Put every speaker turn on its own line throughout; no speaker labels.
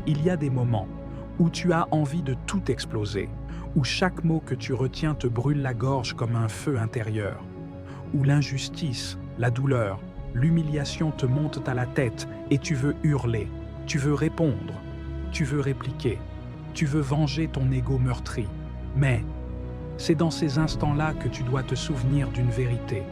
Il y a des moments où tu as envie de tout exploser, où chaque mot que tu retiens te brûle la gorge comme un feu intérieur, où l'injustice, la douleur, l'humiliation te montent à la tête et tu veux hurler, tu veux répondre, tu veux répliquer, tu veux venger ton ego meurtri. Mais c'est dans ces instants-là que tu dois te souvenir d'une vérité.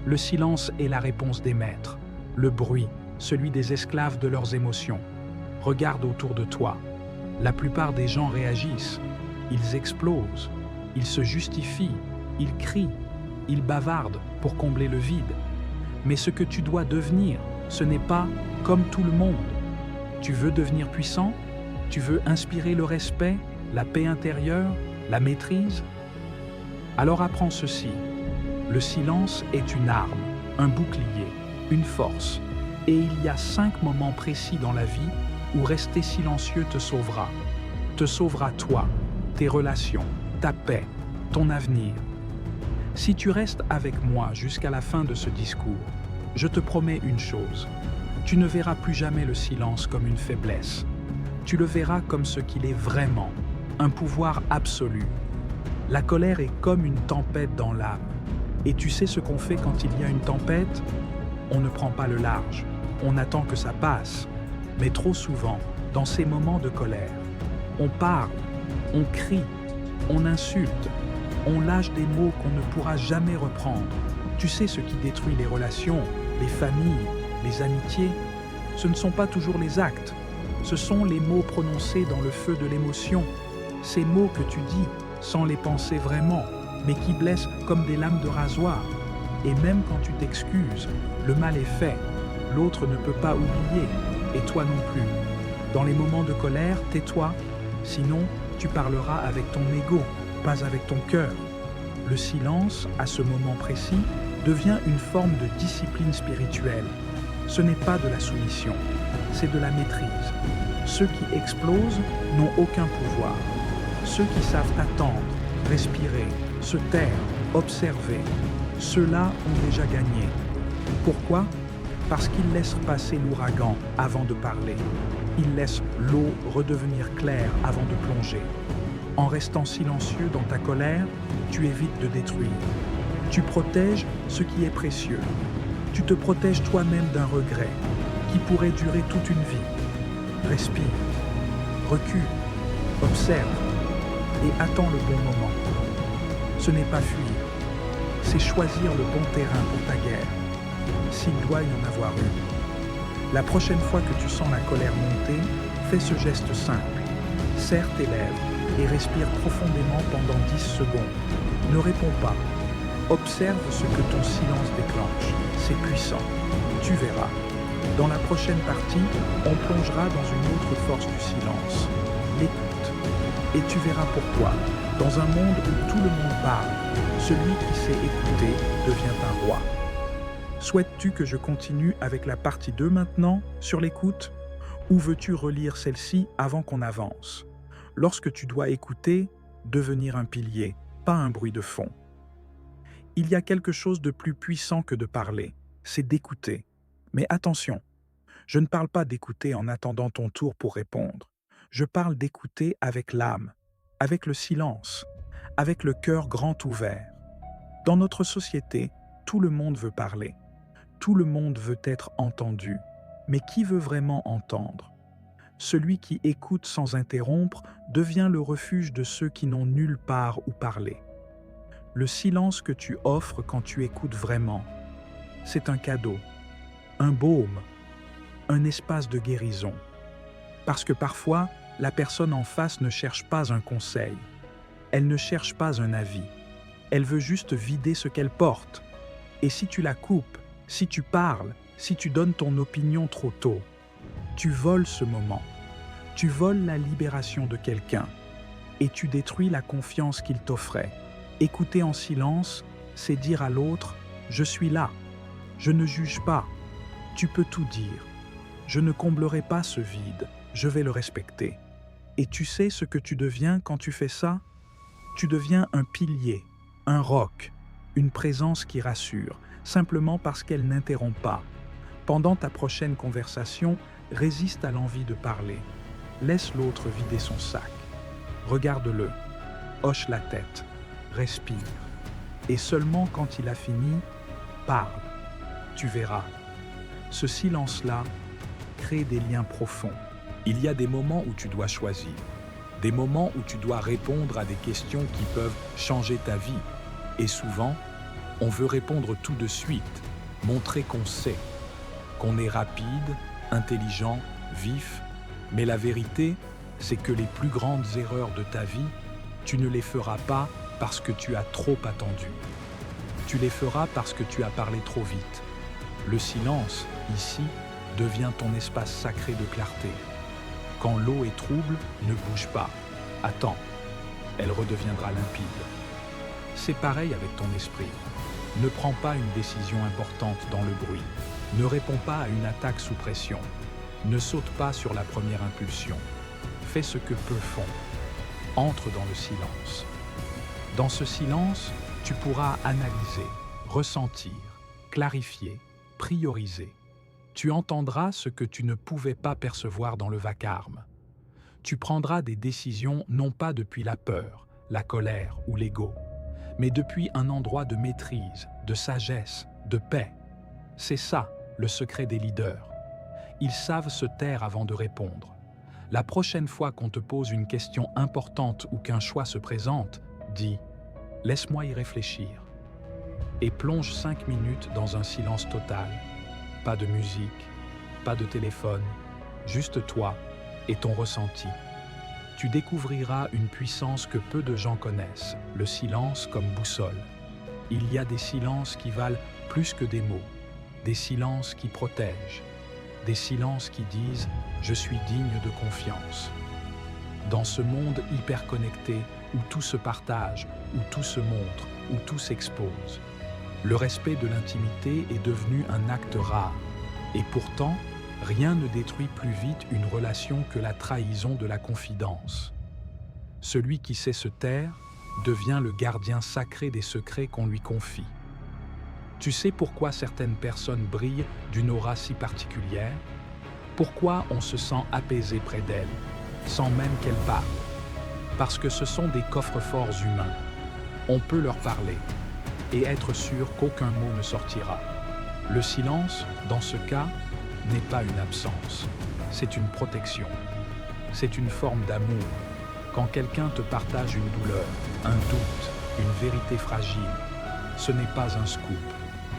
Le silence est la réponse des maîtres, le bruit, celui des esclaves de leurs émotions. Regarde autour de toi. La plupart des gens réagissent, ils explosent, ils se justifient, ils crient, ils bavardent pour combler le vide. Mais ce que tu dois devenir, ce n'est pas comme tout le monde. Tu veux devenir puissant? Tu veux inspirer le respect, la paix intérieure, la maîtrise? Alors apprends ceci. Le silence est une arme, un bouclier, une force. Et il y a 5 moments précis dans la vie où rester silencieux te sauvera. Te sauvera toi, tes relations, ta paix, ton avenir. Si tu restes avec moi jusqu'à la fin de ce discours, je te promets une chose. Tu ne verras plus jamais le silence comme une faiblesse. Tu le verras comme ce qu'il est vraiment, un pouvoir absolu. La colère est comme une tempête dans l'âme. Et tu sais ce qu'on fait quand il y a une tempête? On ne prend pas le large, on attend que ça passe. Mais trop souvent, dans ces moments de colère, on parle, on crie, on insulte, on lâche des mots qu'on ne pourra jamais reprendre. Tu sais ce qui détruit les relations, les familles, les amitiés? Ce ne sont pas toujours les actes, ce sont les mots prononcés dans le feu de l'émotion. Ces mots que tu dis sans les penser vraiment, mais qui blessent comme des lames de rasoir. Et même quand tu t'excuses, le mal est fait, l'autre ne peut pas oublier, et toi non plus. Dans les moments de colère, tais-toi, sinon tu parleras avec ton ego, pas avec ton cœur. Le silence, à ce moment précis, devient une forme de discipline spirituelle. Ce n'est pas de la soumission, c'est de la maîtrise. Ceux qui explosent n'ont aucun pouvoir. Ceux qui savent attendre, respirer, se taire, observer, ceux-là ont déjà gagné. Pourquoi? Parce qu'ils laissent passer l'ouragan avant de parler. Ils laissent l'eau redevenir claire avant de plonger. En restant silencieux dans ta colère, tu évites de détruire. Tu protèges ce qui est précieux. Tu te protèges toi-même d'un regret qui pourrait durer toute une vie. Respire, recule, observe et attends le bon moment. Ce n'est pas fuir, c'est choisir le bon terrain pour ta guerre, s'il doit y en avoir une. La prochaine fois que tu sens la colère monter, fais ce geste simple. Serre tes lèvres et respire profondément pendant 10 secondes. Ne réponds pas. Observe ce que ton silence déclenche. C'est puissant. Tu verras. Dans la prochaine partie, on plongera dans une autre force du silence, l'écoute. Et tu verras pourquoi. Dans un monde où tout le monde parle, celui qui sait écouter devient un roi. Souhaites-tu que je continue avec la partie 2 maintenant, sur l'écoute? Ou veux-tu relire celle-ci avant qu'on avance? Lorsque tu dois écouter, devenir un pilier, pas un bruit de fond. Il y a quelque chose de plus puissant que de parler, c'est d'écouter. Mais attention, je ne parle pas d'écouter en attendant ton tour pour répondre. Je parle d'écouter avec l'âme, avec le silence, avec le cœur grand ouvert. Dans notre société, tout le monde veut parler. Tout le monde veut être entendu. Mais qui veut vraiment entendre? Celui qui écoute sans interrompre devient le refuge de ceux qui n'ont nulle part où parler. Le silence que tu offres quand tu écoutes vraiment, c'est un cadeau, un baume, un espace de guérison. Parce que parfois, la personne en face ne cherche pas un conseil, elle ne cherche pas un avis, elle veut juste vider ce qu'elle porte. Et si tu la coupes, si tu parles, si tu donnes ton opinion trop tôt, tu voles ce moment, tu voles la libération de quelqu'un et tu détruis la confiance qu'il t'offrait. Écouter en silence, c'est dire à l'autre « Je suis là, je ne juge pas, tu peux tout dire, je ne comblerai pas ce vide, je vais le respecter. » Et tu sais ce que tu deviens quand tu fais ça? Tu deviens un pilier, un roc, une présence qui rassure, simplement parce qu'elle n'interrompt pas. Pendant ta prochaine conversation, résiste à l'envie de parler. Laisse l'autre vider son sac. Regarde-le, hoche la tête, respire. Et seulement quand il a fini, parle. Tu verras. Ce silence-là crée des liens profonds. Il y a des moments où tu dois choisir. Des moments où tu dois répondre à des questions qui peuvent changer ta vie. Et souvent, on veut répondre tout de suite, montrer qu'on sait, qu'on est rapide, intelligent, vif. Mais la vérité, c'est que les plus grandes erreurs de ta vie, tu ne les feras pas parce que tu as trop attendu. Tu les feras parce que tu as parlé trop vite. Le silence, ici, devient ton espace sacré de clarté. Quand l'eau est trouble, ne bouge pas. Attends, elle redeviendra limpide. C'est pareil avec ton esprit. Ne prends pas une décision importante dans le bruit. Ne réponds pas à une attaque sous pression. Ne saute pas sur la première impulsion. Fais ce que peu font. Entre dans le silence. Dans ce silence, tu pourras analyser, ressentir, clarifier, prioriser. Tu entendras ce que tu ne pouvais pas percevoir dans le vacarme. Tu prendras des décisions non pas depuis la peur, la colère ou l'ego, mais depuis un endroit de maîtrise, de sagesse, de paix. C'est ça, le secret des leaders. Ils savent se taire avant de répondre. La prochaine fois qu'on te pose une question importante ou qu'un choix se présente, dis « Laisse-moi y réfléchir » et plonge 5 minutes dans un silence total. Pas de musique, pas de téléphone, juste toi et ton ressenti. Tu découvriras une puissance que peu de gens connaissent, le silence comme boussole. Il y a des silences qui valent plus que des mots, des silences qui protègent, des silences qui disent « je suis digne de confiance ». Dans ce monde hyper connecté où tout se partage, où tout se montre, où tout s'expose, le respect de l'intimité est devenu un acte rare. Et pourtant, rien ne détruit plus vite une relation que la trahison de la confidence. Celui qui sait se taire devient le gardien sacré des secrets qu'on lui confie. Tu sais pourquoi certaines personnes brillent d'une aura si particulière? Pourquoi on se sent apaisé près d'elles, sans même qu'elles parlent? Parce que ce sont des coffres-forts humains. On peut leur parler et être sûr qu'aucun mot ne sortira. Le silence, dans ce cas, n'est pas une absence, c'est une protection. C'est une forme d'amour. Quand quelqu'un te partage une douleur, un doute, une vérité fragile, ce n'est pas un scoop,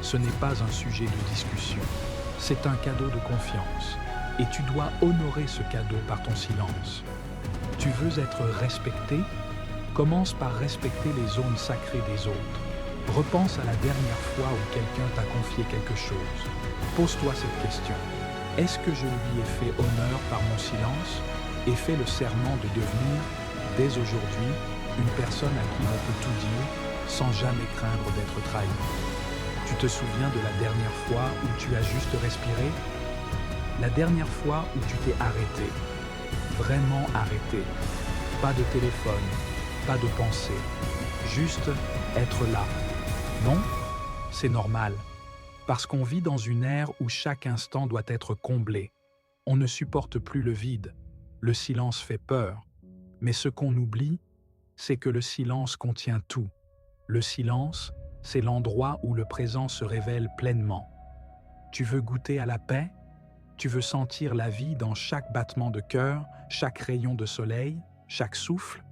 ce n'est pas un sujet de discussion. C'est un cadeau de confiance. Et tu dois honorer ce cadeau par ton silence. Tu veux être respecté? Commence par respecter les zones sacrées des autres. Repense à la dernière fois où quelqu'un t'a confié quelque chose. Pose-toi cette question. Est-ce que je lui ai fait honneur par mon silence et fais le serment de devenir, dès aujourd'hui, une personne à qui on peut tout dire sans jamais craindre d'être trahi? Tu te souviens de la dernière fois où tu as juste respiré? La dernière fois où tu t'es arrêté, vraiment arrêté. Pas de téléphone, pas de pensée, juste être là. Non, c'est normal, parce qu'on vit dans une ère où chaque instant doit être comblé. On ne supporte plus le vide, le silence fait peur. Mais ce qu'on oublie, c'est que le silence contient tout. Le silence, c'est l'endroit où le présent se révèle pleinement. Tu veux goûter à la paix? Tu veux sentir la vie dans chaque battement de cœur, chaque rayon de soleil, chaque souffle?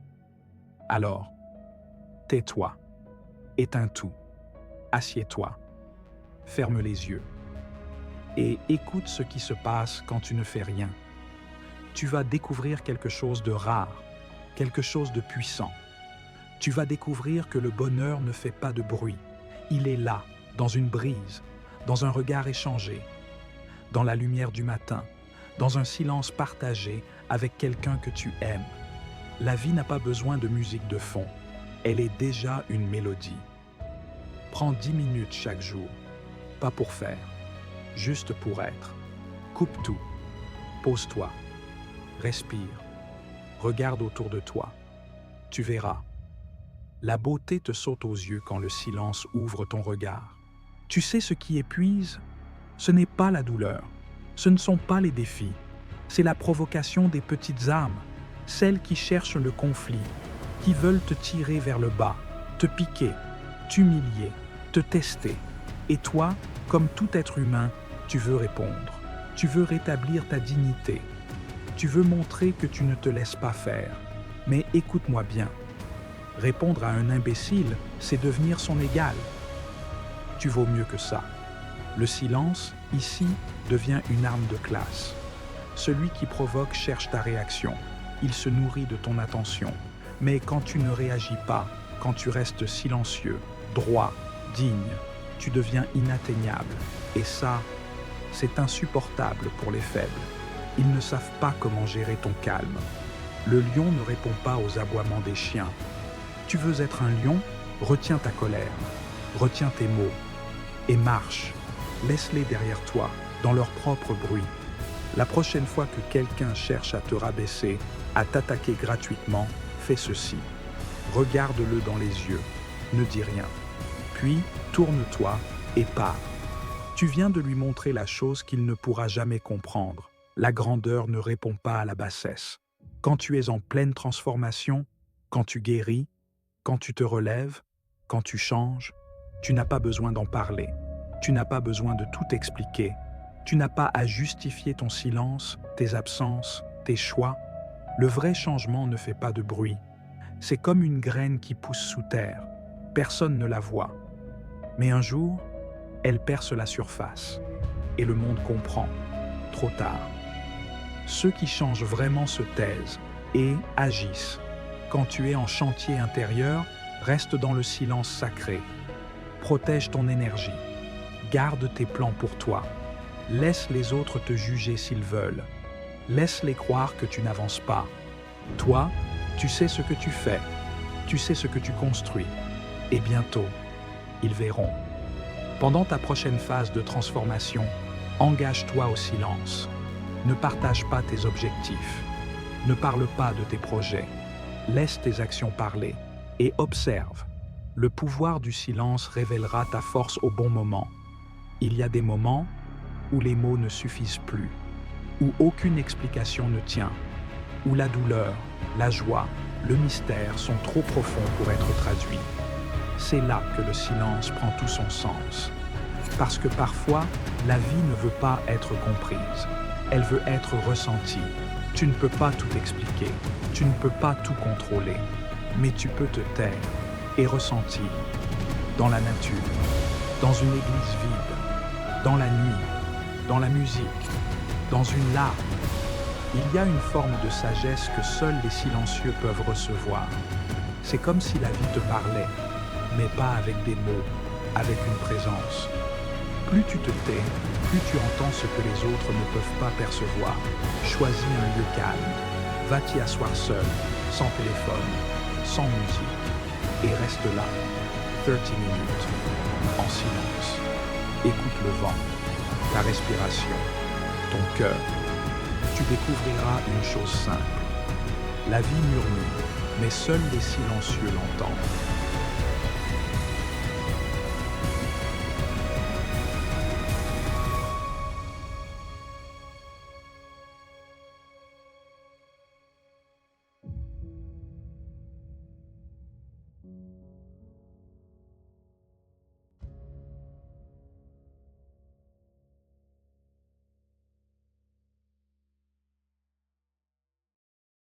Alors, tais-toi, éteins tout, assieds-toi, ferme les yeux et écoute ce qui se passe quand tu ne fais rien. Tu vas découvrir quelque chose de rare, quelque chose de puissant. Tu vas découvrir que le bonheur ne fait pas de bruit. Il est là, dans une brise, dans un regard échangé, dans la lumière du matin, dans un silence partagé avec quelqu'un que tu aimes. La vie n'a pas besoin de musique de fond. Elle est déjà une mélodie. Prends 10 minutes chaque jour, pas pour faire, juste pour être. Coupe tout, pose-toi, respire, regarde autour de toi. Tu verras. La beauté te saute aux yeux quand le silence ouvre ton regard. Tu sais ce qui épuise? Ce n'est pas la douleur, ce ne sont pas les défis, C'est la provocation des petites âmes, celles qui cherchent le conflit, qui veulent te tirer vers le bas, te piquer, t'humilier, te tester. Et toi, comme tout être humain, tu veux répondre. Tu veux rétablir ta dignité. Tu veux montrer que tu ne te laisses pas faire. Mais écoute-moi bien. Répondre à un imbécile, c'est devenir son égal. Tu vaux mieux que ça. Le silence, ici, devient une arme de classe. Celui qui provoque cherche ta réaction. Il se nourrit de ton attention. Mais quand tu ne réagis pas, quand tu restes silencieux, droit, digne, tu deviens inatteignable. Et ça, c'est insupportable pour les faibles. Ils ne savent pas comment gérer ton calme. Le lion ne répond pas aux aboiements des chiens. Tu veux être un lion? Retiens ta colère, retiens tes mots et marche. Laisse-les derrière toi, dans leur propre bruit. La prochaine fois que quelqu'un cherche à te rabaisser, à t'attaquer gratuitement, fais ceci. Regarde-le dans les yeux, ne dis rien. Puis, tourne-toi et pars. Tu viens de lui montrer la chose qu'il ne pourra jamais comprendre. La grandeur ne répond pas à la bassesse. Quand tu es en pleine transformation, quand tu guéris, quand tu te relèves, quand tu changes, tu n'as pas besoin d'en parler. Tu n'as pas besoin de tout expliquer. Tu n'as pas à justifier ton silence, tes absences, tes choix. Le vrai changement ne fait pas de bruit. C'est comme une graine qui pousse sous terre. Personne ne la voit. Mais un jour, elle perce la surface. Et le monde comprend. Trop tard. Ceux qui changent vraiment se taisent et agissent. Quand tu es en chantier intérieur, reste dans le silence sacré. Protège ton énergie. Garde tes plans pour toi. Laisse les autres te juger s'ils veulent. Laisse-les croire que tu n'avances pas. Toi, tu sais ce que tu fais. Tu sais ce que tu construis. Et bientôt, ils verront. Pendant ta prochaine phase de transformation, engage-toi au silence. Ne partage pas tes objectifs. Ne parle pas de tes projets. Laisse tes actions parler et observe. Le pouvoir du silence révélera ta force au bon moment. Il y a des moments où les mots ne suffisent plus, où aucune explication ne tient, où la douleur, la joie, le mystère sont trop profonds pour être traduits. C'est là que le silence prend tout son sens. Parce que parfois, la vie ne veut pas être comprise. Elle veut être ressentie. Tu ne peux pas tout expliquer. Tu ne peux pas tout contrôler. Mais tu peux te taire et ressentir. Dans la nature, dans une église vide, dans la nuit, dans la musique, dans une larme. Il y a une forme de sagesse que seuls les silencieux peuvent recevoir. C'est comme si la vie te parlait, mais pas avec des mots, avec une présence. Plus tu te tais, plus tu entends ce que les autres ne peuvent pas percevoir. Choisis un lieu calme. Va t'y asseoir seul, sans téléphone, sans musique, et reste là, 30 minutes, en silence. Écoute le vent, ta respiration, ton cœur. Tu découvriras une chose simple. La vie murmure, mais seuls les silencieux l'entendent.